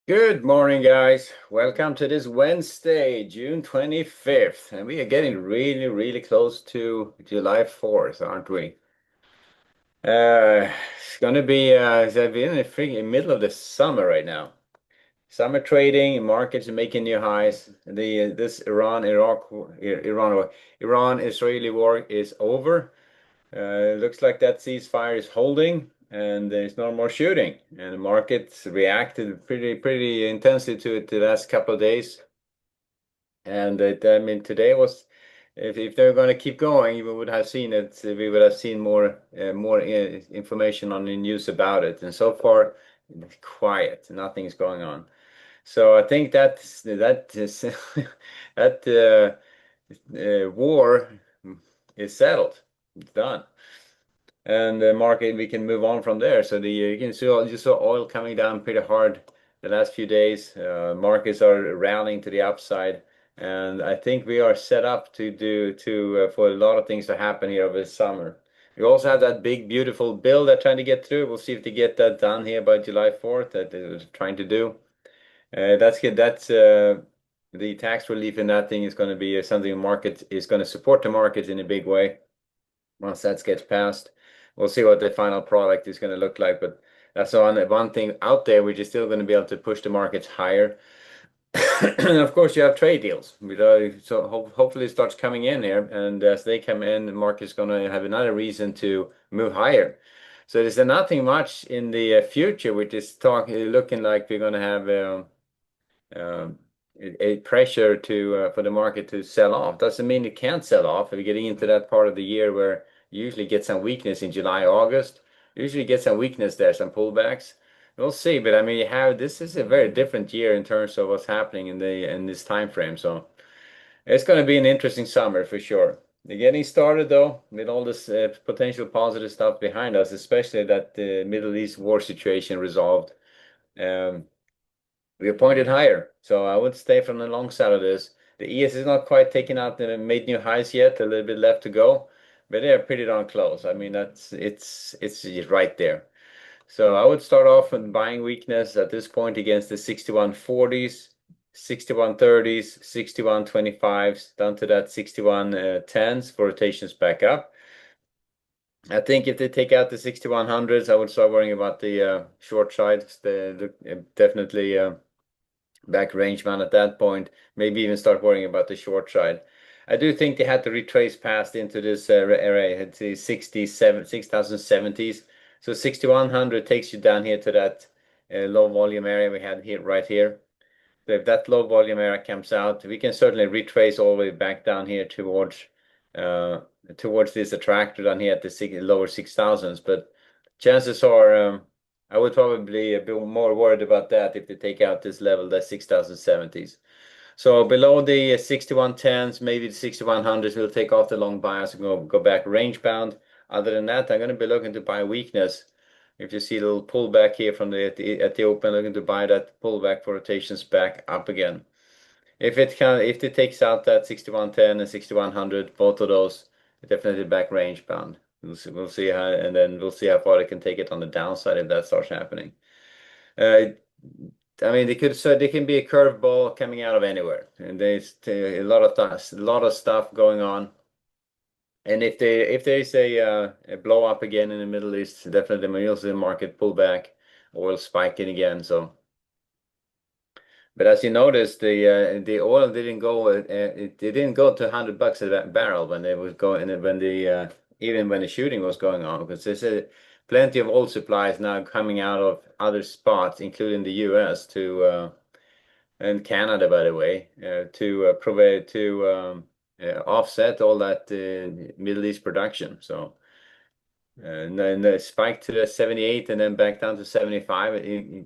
Good morning, guys. Welcome to this Wednesday, June 25th. And we are getting really, really close to July 4th, aren't we? It's going to be, we're in the freaking middle of the summer right now. Summer trading, markets are making new highs. This Iran-Israeli war is over. Looks like that ceasefire is holding, and there's no more shooting. And the markets reacted pretty intensely to it the last couple of days. And I mean, today was, if they're going to keep going, we would have seen it. We would have seen more information on the news about it. And so far, it's quiet. Nothing's going on. So I think that is that war is settled. It's done. And the market, we can move on from there. So you saw oil coming down pretty hard the last few days. Markets are rallying to the upside, and I think we are set up to do to for a lot of things to happen here over the summer. We also have that big, beautiful bill they're trying to get through. We'll see if they get that done here by July 4th that they're trying to do. That's good. That's the tax relief in that thing is going to be something the market is going to support the markets in a big way once that gets passed. We'll see what the final product is going to look like, but that's one thing out there which is still going to be able to push the markets higher. And of course, you have trade deals. So hopefully it starts coming in here, and as they come in, the market's going to have another reason to move higher. So there's nothing much in the future, which is looking like we're going to have um, a pressure to for the market to sell off. Doesn't mean it can't sell off. If we're getting into that part of the year where you usually get some weakness in July, August, usually get some weakness there, some pullbacks. We'll see, but I mean, this is a very different year in terms of what's happening in this time frame. So it's going to be an interesting summer for sure. They're getting started though with all this potential positive stuff behind us, especially that the Middle East war situation resolved. Um, we are pointed higher, so I would stay from the long side of this. The ES is not quite taken out and made new highs yet, a little bit left to go, but they're pretty darn close. I mean, it's right there. So I would start off with buying weakness at this point against the 6140s, 6130s, 6125s, down to that 6110s for rotations back up. I think if they take out the 6100s, I would start worrying about the short side. Definitely. Back range man at that point, maybe even start worrying about the short side. I do think they had to retrace past into this area, had the 67, 6070s. So 6100 takes you down here to that low volume area we had here, right here. So if that low volume area comes out, we can certainly retrace all the way back down here uh, towards this attractor down here at the lower 6000s. But chances are, I would probably be more worried about that if they take out this level, the 6070s. So below the 6110s, maybe the 6100s, will take off the long bias and go back range bound. Other than that, I'm going to be looking to buy weakness. If you see a little pullback here from at the open, looking to buy that pullback for rotations back up again. If it takes out that 6110 and 6100, both of those definitely back range bound. We'll see how, and then we'll see how far they can take it on the downside if that starts happening. Uh, I mean, they can be a curveball coming out of anywhere, and there's a lot of stuff going on. And if there's a blow up again in the Middle East, definitely the Middle market pull back, oil spiking again. So, but as you noticed, the oil didn't go it didn't go to $100 a barrel when it was going when the even when the shooting was going on, because there's plenty of oil supplies now coming out of other spots, including the U.S. to and Canada, by the way, to provide to offset all that Middle East production. So. And then the spike to the 78 and then back down to 75.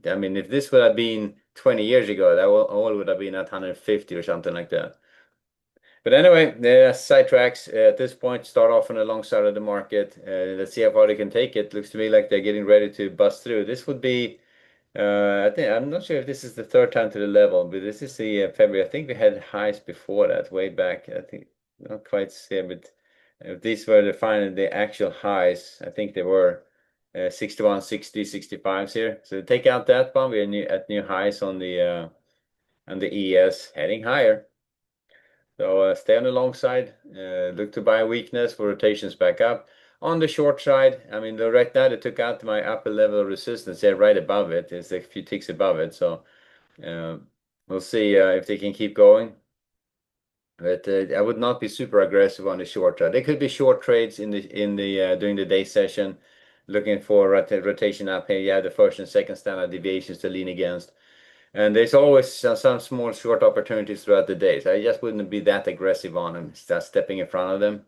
I mean, if this would have been 20 years ago, that oil would have been at 150 or something like that. But anyway, the sidetracks at this point start off on the long side of the market. Let's see how far they can take it. Looks to me like they're getting ready to bust through. This would be, I think, I'm not sure if this is the third time to the level, but this is the February. I think we had highs before that, way back. I think, not quite sure, but if these were the actual highs, I think they were. 61, 60, 65s here. So take out that one. We're at new highs on the ES heading higher. So stay on the long side. Look to buy weakness for rotations back up. On the short side, I mean, right now they took out my upper level of resistance. They're right above it. It's a few ticks above it. So uh, we'll see if they can keep going. But I would not be super aggressive on the short trade. There could be short trades in the during the day session, looking for rotation up here. You have the first and second standard deviations to lean against, and there's always some small short opportunities throughout the day. So I just wouldn't be that aggressive on them. Start stepping in front of them.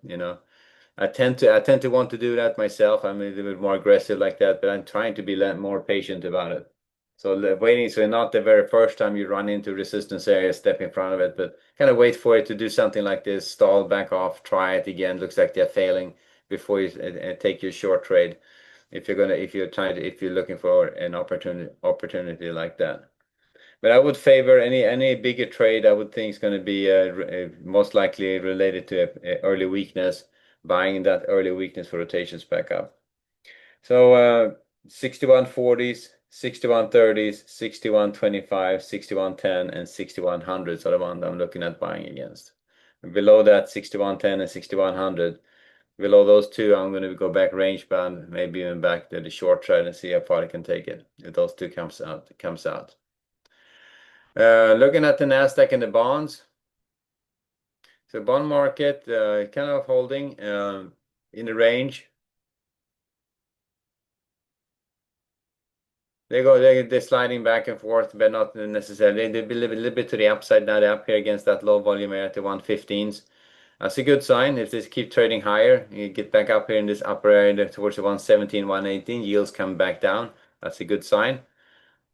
I tend to want to do that myself. I'm a little bit more aggressive like that, but I'm trying to be more patient about it. So waiting, so not the very first time you run into resistance area, step in front of it, but kind of wait for it to do something like this, stall, back off, try it again. Looks like they're failing before you take your short trade. If you're looking for an opportunity like that. But I would favor any bigger trade. I would think is going to be most likely related to early weakness, buying that early weakness for rotations back up. So 6140s, 6130s, 6125, 6110, and 6100s are the ones I'm looking at buying against. Below that, 6110 and 6100. Below those two, I'm going to go back range bound, maybe even back to the short side and see how far I can take it. If those two comes out. Looking at the Nasdaq and the bonds. So bond market kind of holding in the range. They're sliding back and forth, but not necessarily. They're a little bit to the upside now. They're up here against that low volume area at the 115s. That's a good sign. If they keep trading higher, you get back up here in this upper area towards the 117, 118, yields come back down. That's a good sign.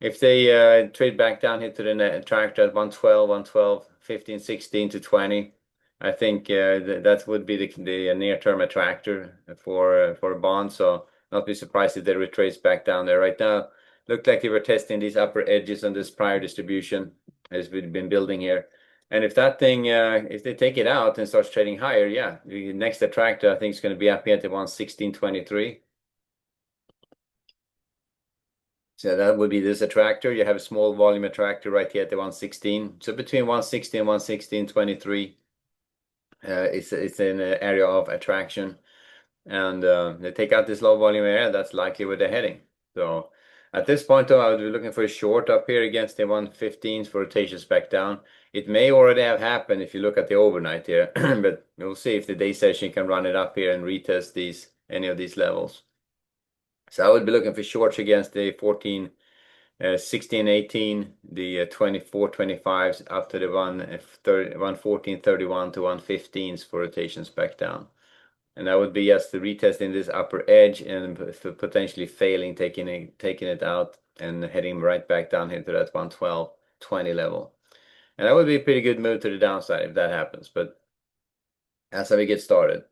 If they trade back down here to the net tractor at 112, 112, 15, 16 to 20, I think that would be the near-term attractor for a bond. So not be surprised if they retrace back down there. Right now, looked like they were testing these upper edges on this prior distribution as we've been building here. And if that thing, if they take it out and starts trading higher, yeah, the next attractor I think is going to be up here at the 116.23. So that would be this attractor. You have a small volume attractor right here at the 116. So between 116 and 116.23, it's an area of attraction. And they take out this low volume area, that's likely where they're heading. So at this point, though, I would be looking for a short up here against the 115s for rotations back down. It may already have happened if you look at the overnight here, but we'll see if the day session can run it up here and retest any of these levels. So I would be looking for shorts against the 16, 18, the 24, 25s up to the 114, 31 to 115s for rotations back down. And that would be just the retesting this upper edge and potentially failing, taking it out and heading right back down here to that 112.20 level. And that would be a pretty good move to the downside if that happens. But that's how we get started.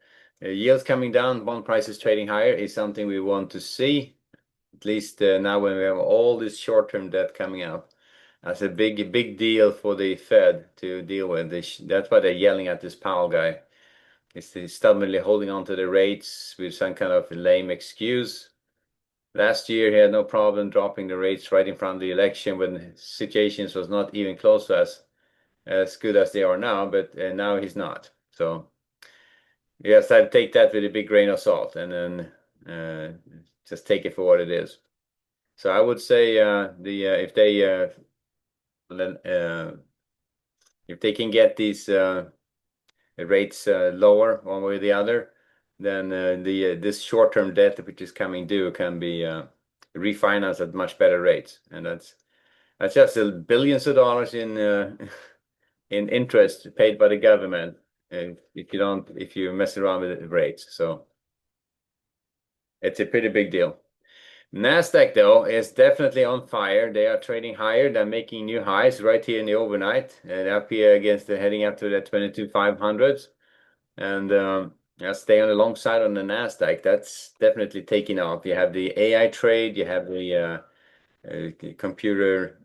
Yields coming down, bond prices trading higher is something we want to see. At least now when we have all this short-term debt coming out. That's a big deal for the Fed to deal with. That's why they're yelling at this Powell guy. He's stubbornly holding on to the rates with some kind of lame excuse. Last year, he had no problem dropping the rates right in front of the election when situations was not even close to as good as they are now, but now he's not. So yes, I'd take that with a big grain of salt and then just take it for what it is. So I would say if they can get these rates lower one way or the other, then this short-term debt which is coming due can be refinanced at much better rates, and that's just billions of dollars in in interest paid by the government if you mess around with the rates. So it's a pretty big deal. Nasdaq though is definitely on fire. They are trading higher. They're making new highs right here in the overnight and up here against the heading up to the 22,500s. And stay on the long side on the Nasdaq. That's definitely taking off. You have the AI trade. You have the computer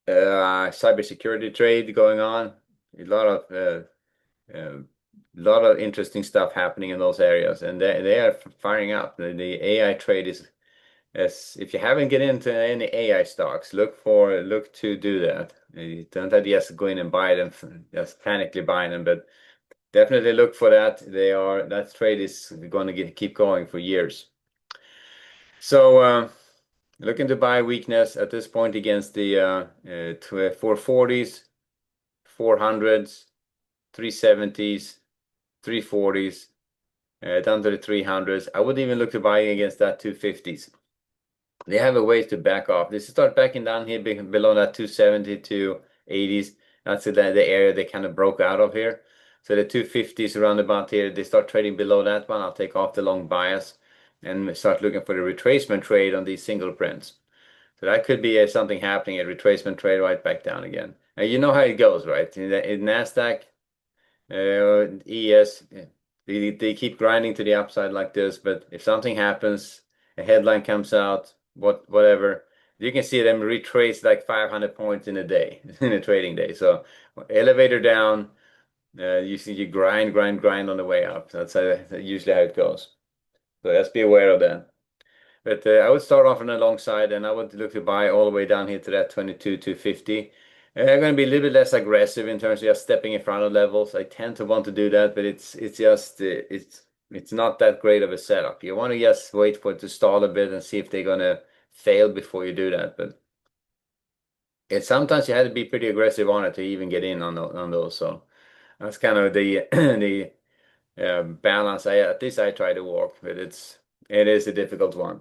cybersecurity trade going on. A lot of lot of interesting stuff happening in those areas, and they are firing up. The AI trade is, as if you haven't get into any AI stocks, look to do that. You don't have to just go in and buy them, just panically buying them, but definitely look for that. That trade is going to keep going for years. So looking to buy weakness at this point against the 440s, 400s, 370s, 340s, down to the 300s. I would even look to buy against that 250s. They have a ways to back off. They start backing down here below that 270 to 80s. That's the area they kind of broke out of here. So the 250s around about here, they start trading below that one. I'll take off the long bias and start looking for the retracement trade on these single prints. So that could be something happening, a retracement trade right back down again. Now, you know how it goes, right? In NASDAQ, ES, they keep grinding to the upside like this, but if something happens, a headline comes out, whatever, you can see them retrace like 500 points in a day, in a trading day. So elevator down, you see you grind on the way up. That's usually how it goes. So just be aware of that. But I would start off on the long side, and I would look to buy all the way down here to that 22 to 50. I'm going to be a little bit less aggressive in terms of just stepping in front of levels. I tend to want to do that, but it's just it's not that great of a setup. You want to just wait for it to stall a bit and see if they're going to fail before you do that. But sometimes you have to be pretty aggressive on it to even get in on those. So that's kind of the the balance at least I try to walk, but it is a difficult one.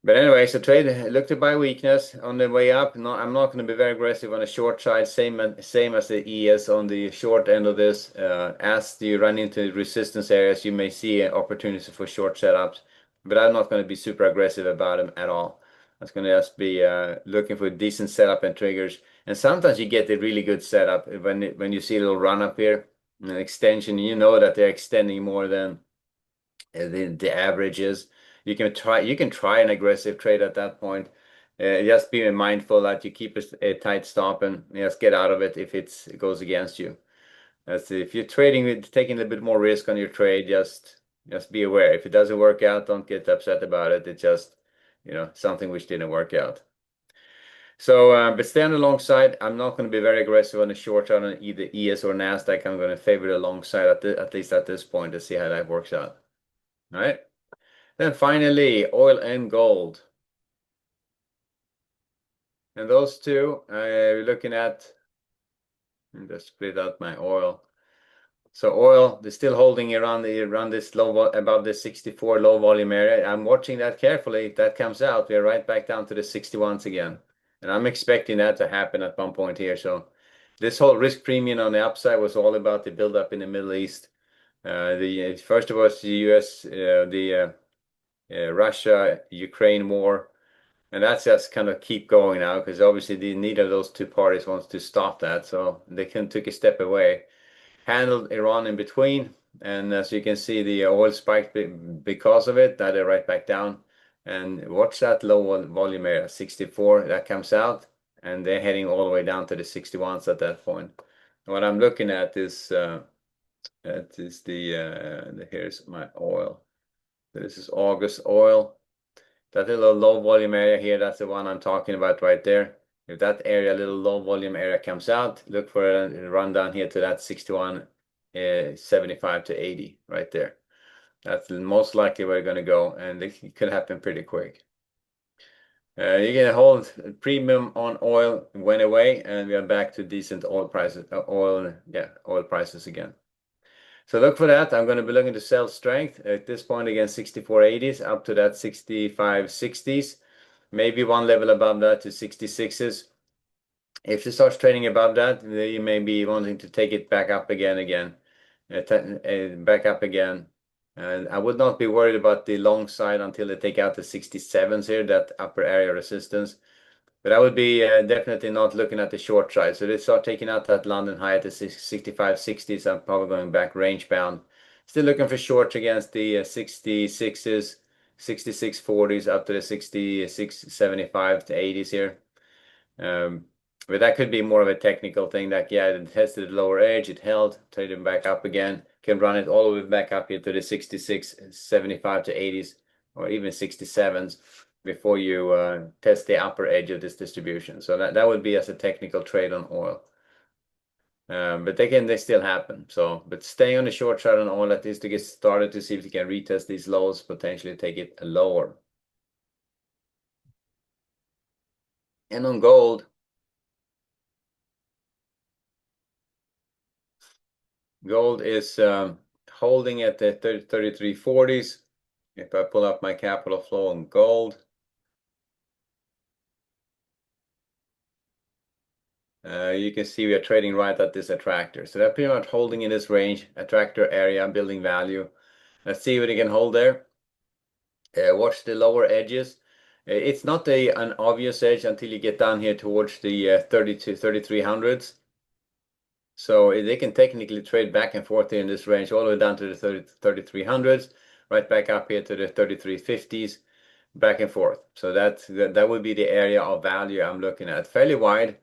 But anyway, so trade look to buy weakness on the way up. No, I'm not going to be very aggressive on the short side. Same as the ES on the short end of this. As you run into resistance areas, you may see opportunities for short setups, but I'm not going to be super aggressive about them at all. I'm just going to just be looking for decent setup and triggers. And sometimes you get a really good setup when you see a little run up here, an extension. You know that they're extending more than the average is. You can try an aggressive trade at that point. Just be mindful that you keep a tight stop and just get out of it if it goes against you. If you're trading with taking a bit more risk on your trade, just be aware. If it doesn't work out, don't get upset about it. It's just something which didn't work out. So, but stay on the long side. I'm not going to be very aggressive on the short term on either ES or NASDAQ. I'm going to favor the long side at least at this point to see how that works out. All right. Then finally, oil and gold. And those two, we're looking at, and just split out my oil. So oil, they're still holding around this above the 64 low volume area. I'm watching that carefully. If that comes out, we're right back down to the 61s again. And I'm expecting that to happen at one point here. So this whole risk premium on the upside was all about the buildup in the Middle East. The first of all, the U.S., the Russia-Ukraine war. And that's just kind of keep going now because obviously neither of those two parties wants to stop that. So they can take a step away, handled Iran in between. And as you can see, the oil spiked because of it. Now they're right back down. And watch that low volume area, 64, that comes out. And they're heading all the way down to the 61s at that point. What I'm looking at is here's my oil. So this is August oil. That little low volume area here, that's the one I'm talking about right there. If that area, little low volume area comes out, look for a run down here to that 61, 75 to 80 right there. That's most likely where we're going to go, and it could happen pretty quick. You get a whole premium on oil went away, and we are back to decent oil prices, oil prices again. So look for that. I'm going to be looking to sell strength at this point against 64.80s up to that 65.60s. Maybe one level above that to 66s. If it starts trading above that, you may be wanting to take it back up again, back up again. And I would not be worried about the long side until they take out the 67s here, that upper area resistance. But I would be definitely not looking at the short side. So they start taking out that London high at the 65.60s. I'm probably going back range bound. Still looking for shorts against the 66s, 66.40s up to the 66.75 to 80s here. But that could be more of a technical thing that, yeah, it tested the lower edge, it held, traded back up again, can run it all the way back up here to the 66, 75 to 80s, or even 67s before you test the upper edge of this distribution. So that would be as a technical trade on oil. But they still happen. So, but stay on the short side on oil at least to get started to see if you can retest these lows, potentially take it lower. And on gold, gold is holding at the 3340s. If I pull up my capital flow on gold, you can see we are trading right at this attractor. So they're pretty much holding in this range, attractor area, building value. Let's see what it can hold there. Watch the lower edges. It's not an obvious edge until you get down here towards the 30 to 3300s. So they can technically trade back and forth here in this range all the way down to the 3300s, right back up here to the 3350s, back and forth. So that would be the area of value I'm looking at. Fairly wide,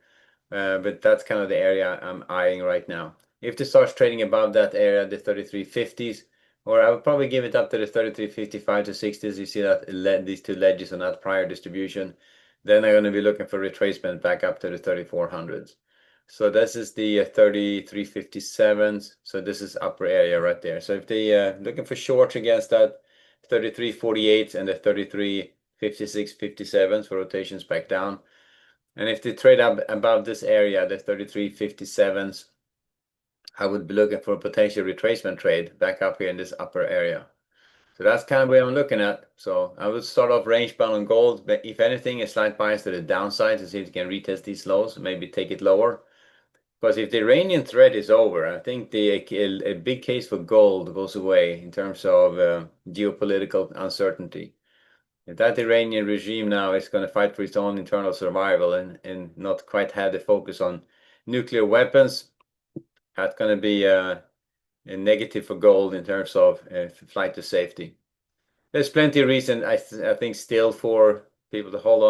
but that's kind of the area I'm eyeing right now. If it starts trading above that area, the 3350s, or I would probably give it up to the 3355 to 60s. You see that these two ledges on that prior distribution. Then I'm going to be looking for retracement back up to the 3400s. So this is the 3357s. So this is upper area right there. So if they looking for shorts against that 3348s and the 3356, 57s for rotations back down. And if they trade up above this area, the 3357s, I would be looking for a potential retracement trade back up here in this upper area. So that's kind of where I'm looking at. So I would start off range bound on gold, but if anything, a slight bias to the downside to see if you can retest these lows, maybe take it lower. Because if the Iranian threat is over, I think a big case for gold goes away in terms of geopolitical uncertainty. If that Iranian regime now is going to fight for its own internal survival and not quite have the focus on nuclear weapons, that's going to be a negative for gold in terms of flight to safety. There's plenty of reason I think still for people to hold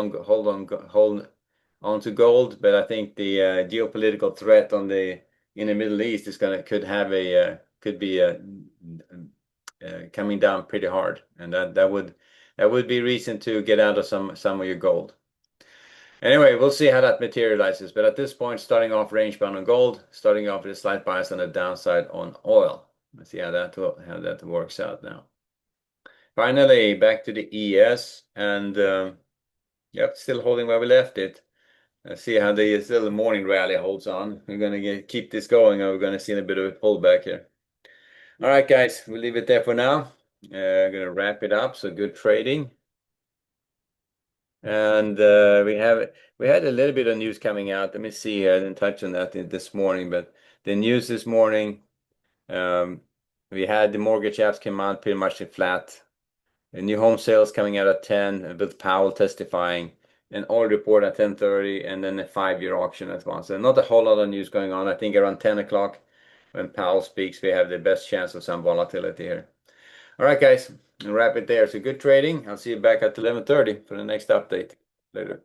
on to gold, but I think the geopolitical threat in the Middle East is could be coming down pretty hard, and that would be reason to get out of some of your gold. Anyway, we'll see how that materializes. But at this point, starting off range bound on gold, starting off with a slight bias on the downside on oil. Let's see how that works out now. Finally, back to the ES, and yep, still holding where we left it. Let's see how the morning rally holds on. We're gonna keep this going, or we're gonna see a bit of a pullback here. All right, guys, we'll leave it there for now. I'm gonna wrap it up. So good trading. And we had a little bit of news coming out. Let me see. I didn't touch on that this morning, but the news this morning, we had the mortgage apps came out pretty much flat. The new home sales coming out at 10, with Powell testifying, an oil report at 10:30, and then a 5-year auction at once. So not a whole lot of news going on. I think around 10 o'clock when Powell speaks, we have the best chance of some volatility here. All right, guys, I'll wrap it there. So good trading. I'll see you back at 11:30 for the next update. Later.